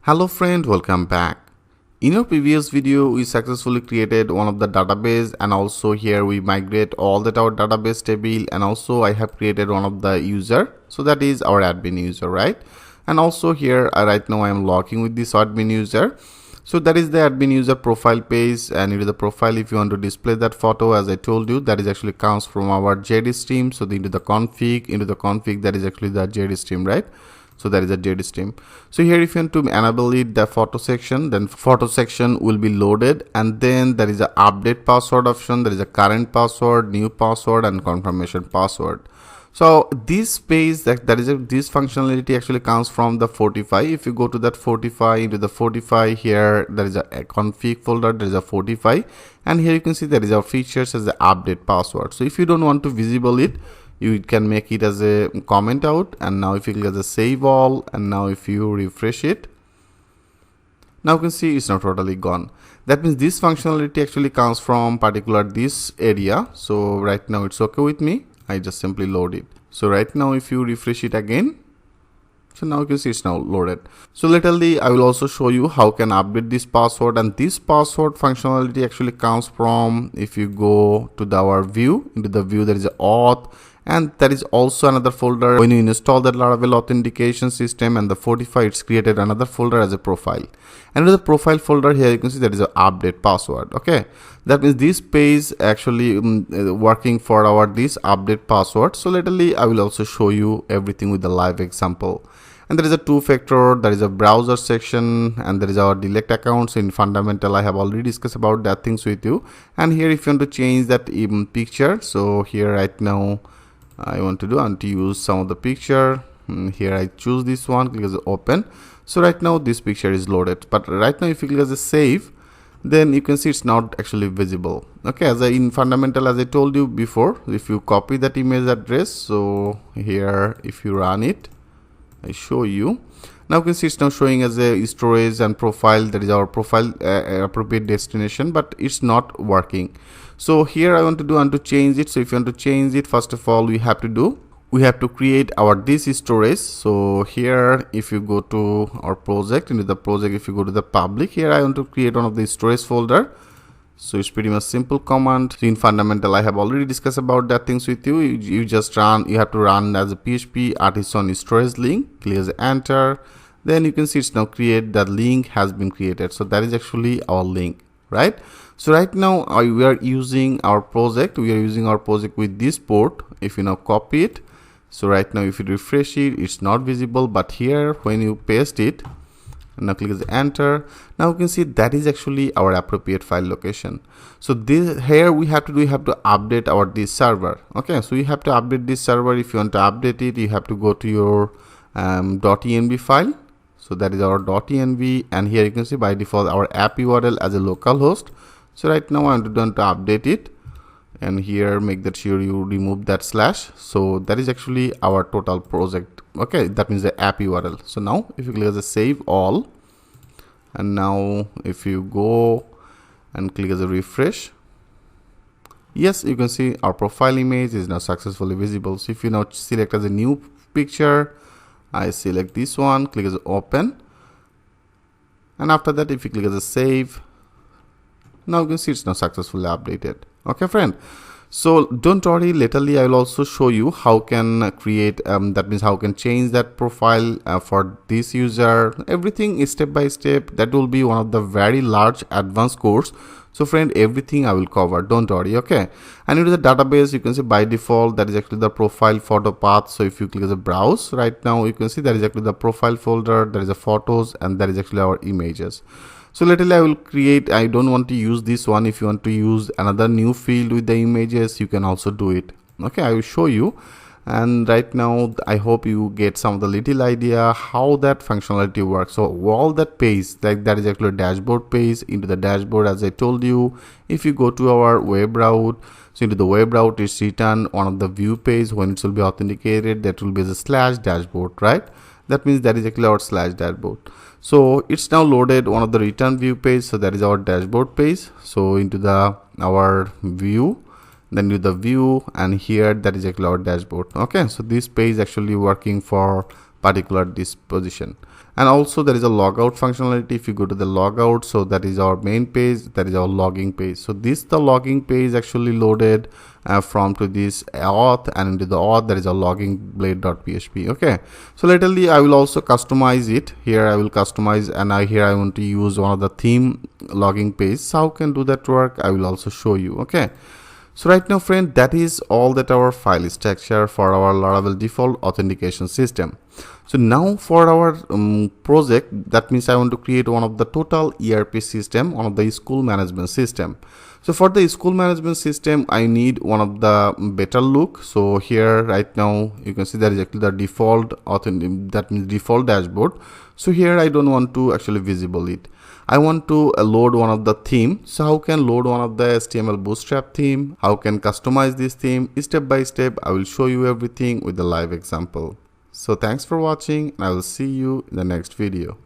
Hello friend, welcome back. In our previous video, we successfully created one of the database, and also here we migrate all that our database table, and also I have created one of the user. So that is our admin user, right? And also here right now I am logging with this admin user. So that is the admin user profile page, and into the profile, if you want to display that photo, as I told you, that is actually comes from our JD stream. So into the config, that is actually the JD stream, right? So that is a JD stream. So here if you want to enable it, the photo section, then photo section will be loaded, and then there is a update password option, there is a current password, new password, and confirmation password. So this page this functionality actually comes from the 45. If you go to that 45, into the 45, here there is a config folder, there is a 45, and here you can see there is a features as the update password. So if you don't want to visible it, you can make it as a comment out, and now if you click as a save all, and now if you refresh it, now you can see it's not totally gone. That means this functionality actually comes from particular this area. So right now it's okay with me. I just simply load it. So right now if you refresh it again, so now you can see it's now loaded. So laterally I will also show you how can update this password, and this password functionality actually comes from, if you go to our view, into the view there is a auth, and there is also another folder. When you install that Laravel authentication system and the 45, it's created another folder as a profile. And in the profile folder here you can see there is an update password. Okay, that means this page actually working for our this update password. So laterally I will also show you everything with the live example. And there is a two-factor, there is a browser section, and there is our delete accounts. In fundamental I have already discussed about that things with you. And here if you want to change that picture, so here right now I want to use some of the picture. Here I choose this one, click as open. So right now this picture is loaded, but right now if you click as a save, then you can see it's not actually visible. Okay, in fundamental, as I told you before, if you copy that image address, so here if you run it, I show you. Now you can see it's now showing as a storage and profile. That is our profile appropriate destination, but it's not working. So here I want to change it. So if you want to change it, first of all we have to create our this storage. So here if you go to our project, into the project, if you go to the public, here I want to create one of the storage folder. So it's pretty much simple command. So in fundamental I have already discussed about that things with you. You have to run as a PHP artisan storage link, click as enter, then you can see it's now create, that link has been created. So that is actually our link, right? So right now we are using our project with this port. If you now copy it, so right now if you refresh it, it's not visible, but here when you paste it, now click as enter, now you can see that is actually our appropriate file location. So this here we have to update our this server. Okay, so you have to update this server. If you want to update it, you have to go to your .env file. So that is our .env, and here you can see by default our app URL as a local host. So right now I want to update it, and here make that sure you remove that slash. So that is actually our total project. Okay, that means the app URL. So now if you click as a save all, and now if you go and click as a refresh, yes, you can see our profile image is now successfully visible. So if you now select as a new picture, I select this one, click as open, and after that if you click as a save, now you can see it's now successfully updated. Okay friend, so don't worry, laterally I will also show you how can create that means how can change that profile for this user. Everything is step by step. That will be one of the very large advanced course. So friend, everything I will cover, don't worry. Okay, and into the database you can see by default that is actually the profile photo path. So if you click as a browse, right now you can see that is actually the profile folder, there is a photos, and that is actually our images. So laterally I will create, I don't want to use this one. If you want to use another new field with the images, you can also do it. Okay, I will show you. And right now I hope you get some of the little idea how that functionality works. So all that page, like that is actually a dashboard page. Into the dashboard, as I told you, if you go to our web route, so into the web route it's written one of the view page. When it will be authenticated, that will be as a slash dashboard, right? That means that is actually our slash dashboard. So it's now loaded one of the return view page. So that is our dashboard page. So into our view, then do the view, and here that is actually our dashboard. Okay, so this page actually working for particular this position. And also there is a logout functionality. If you go to the logout, so that is our main page, that is our logging page. So this the logging page actually loaded from to this auth, and into the auth there is a logging blade.php. okay, so laterally I will also customize it. Here I will customize, and here I want to use one of the theme logging page. So how can do that work, I will also show you. Okay, so right now friend, that is all that our file structure for our Laravel default authentication system. So now for our project, that means I want to create one of the total ERP system, one of the school management system. So for the school management system, I need one of the better look. So here right now you can see that is actually the default that means default dashboard. So here I don't want to actually visible it. I want to load one of the theme. So how can load one of the HTML bootstrap theme? How can customize this theme? Step by step, I will show you everything with the live example. So thanks for watching, and I will see you in the next video.